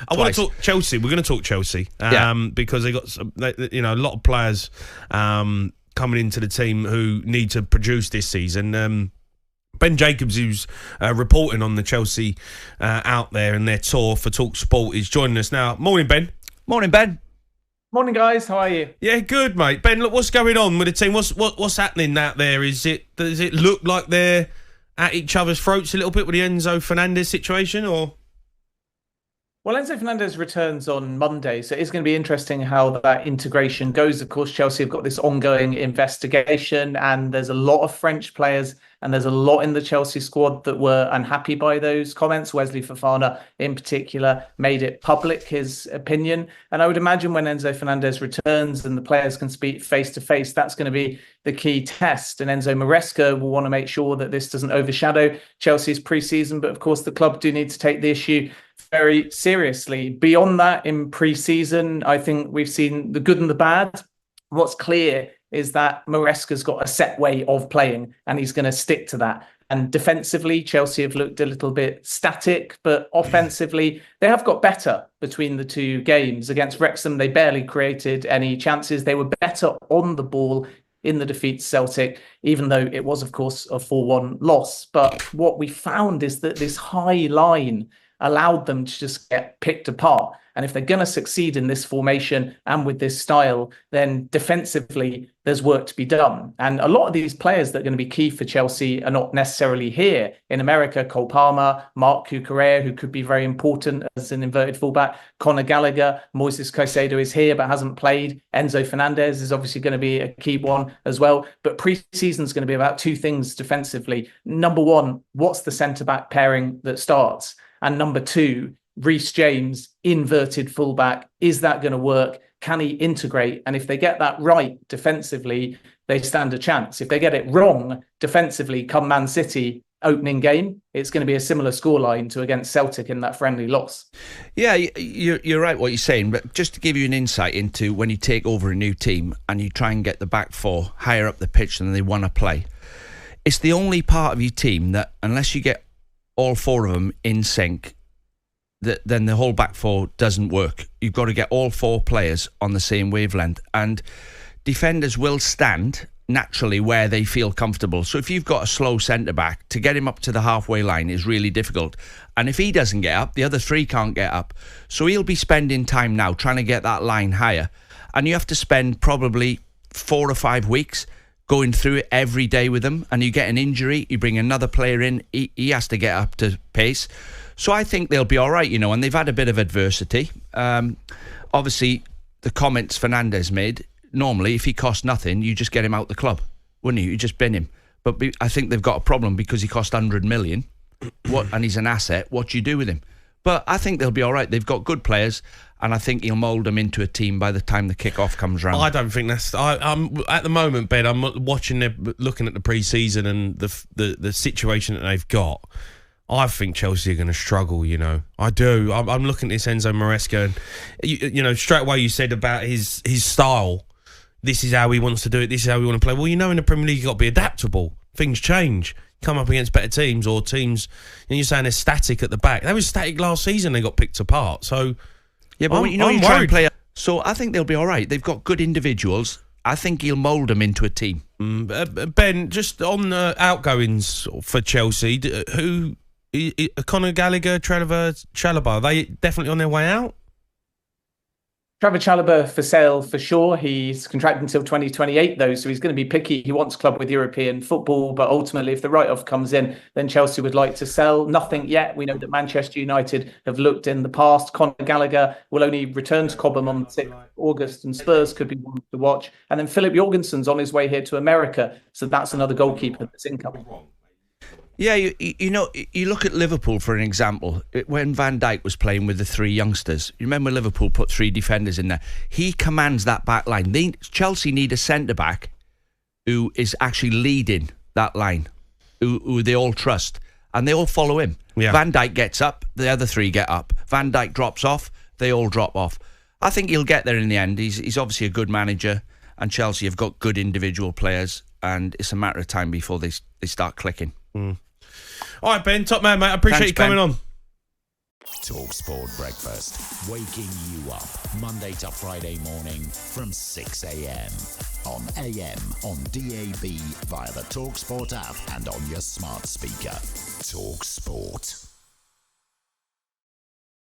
I want to talk Chelsea. We're going to talk Chelsea because they got a lot of players coming into the team who need to produce this season. Ben Jacobs, who's reporting on the Chelsea out there and their tour for talkSPORT, is joining us now. Morning, Ben. Morning, Ben. Morning, guys. How are you? Yeah, good, mate. Ben, look, what's going on with the team? What's happening out there? Does it look like they're at each other's throats a little bit with the Enzo Fernandez situation, or? Well, Enzo Fernandez returns on Monday, so it's going to be interesting how that integration goes. Of course, Chelsea have got this ongoing investigation, and there's a lot of French players, and there's a lot in the Chelsea squad that were unhappy by those comments. Wesley Fofana, in particular, made it public, his opinion. And I would imagine when Enzo Fernandez returns and the players can speak face-to-face, that's going to be the key test. And Enzo Maresca will want to make sure that this doesn't overshadow Chelsea's pre-season. But, of course, the club do need to take the issue very seriously. Beyond that, in pre-season, I think we've seen the good and the bad. What's clear is that Maresca's got a set way of playing, and he's going to stick to that. And defensively, Chelsea have looked a little bit static, but offensively, they have got better between the two games. Against Wrexham, they barely created any chances. They were better on the ball in the defeat to Celtic, even though it was, of course, a 4-1 loss. But what we found is that this high line allowed them to just get picked apart. And if they're going to succeed in this formation and with this style, then defensively, there's work to be done. And a lot of these players that are going to be key for Chelsea are not necessarily here. In America, Cole Palmer, Marc Cucurella, who could be very important as an inverted fullback, Conor Gallagher, Moises Caicedo is here but hasn't played. Enzo Fernandez is obviously going to be a key one as well. But pre-season is going to be about two things defensively. Number one, what's the centre-back pairing that starts? And number two, Reece James, inverted fullback. Is that going to work? Can he integrate? And if they get that right defensively, they stand a chance. If they get it wrong defensively, come Man City opening game, it's going to be a similar scoreline to against Celtic in that friendly loss. Yeah, you're right what you're saying, but just to give you an insight into when you take over a new team and you try and get the back four higher up the pitch than they want to play, it's the only part of your team that, unless you get all four of them in sync, then the whole back four doesn't work. You've got to get all four players on the same wavelength, and defenders will stand naturally where they feel comfortable. So if you've got a slow centre-back, to get him up to the halfway line is really difficult. And if he doesn't get up, the other three can't get up. So he'll be spending time now trying to get that line higher. And you have to spend probably 4 or 5 weeks going through it every day with him. And you get an injury, you bring another player in, he has to get up to pace. So I think they'll be all right, and they've had a bit of adversity. Obviously, the comments Fernandez made, normally, if he cost nothing, you just get him out the club, wouldn't you? You just bin him. But I think they've got a problem because he cost 100 million, and he's an asset. What do you do with him? But I think they'll be all right. They've got good players, and I think he'll mould them into a team by the time the kick-off comes round. I don't think that's... I'm at the moment, Ben, I'm looking at the pre-season and the situation that they've got. I think Chelsea are going to struggle, I do. I'm looking at this Enzo Maresca, and straight away you said about his style. This is how he wants to do it. This is how we want to play. Well, in the Premier League, you've got to be adaptable. Things change. Come up against better teams or teams, and you're saying they're static at the back. They were static last season. They got picked apart. So, yeah, but you try and play. So I think they'll be all right. They've got good individuals. I think he'll mould them into a team. Ben, just on the outgoings for Chelsea, who... Conor Gallagher, Trevor Chalobah, are they definitely on their way out? Trevor Chalobah for sale for sure. He's contracted until 2028 though, so he's going to be picky. He wants a club with European football, but ultimately if the write-off comes in, then Chelsea would like to sell. Nothing yet. We know that Manchester United have looked in the past. Conor Gallagher will only return to Cobham on 6th August, and Spurs could be one to watch. And then Philip Jorgensen's on his way here to America, so that's another goalkeeper that's incoming. Yeah, you look at Liverpool for an example. When Van Dijk was playing with the three youngsters, you remember Liverpool put 3 defenders in there. He commands that back line. Chelsea need a centre-back who is actually leading that line, who they all trust, and they all follow him. Yeah. Van Dijk gets up, the other 3 get up. Van Dijk drops off, they all drop off. I think he'll get there in the end. He's obviously a good manager, and Chelsea have got good individual players, and it's a matter of time before they start clicking. All right, Ben, top man, mate. I appreciate you coming on. talkSPORT Breakfast, waking you up Monday to Friday morning from 6 a.m. on AM, on DAB, via the talkSPORT app and on your smart speaker. talkSPORT.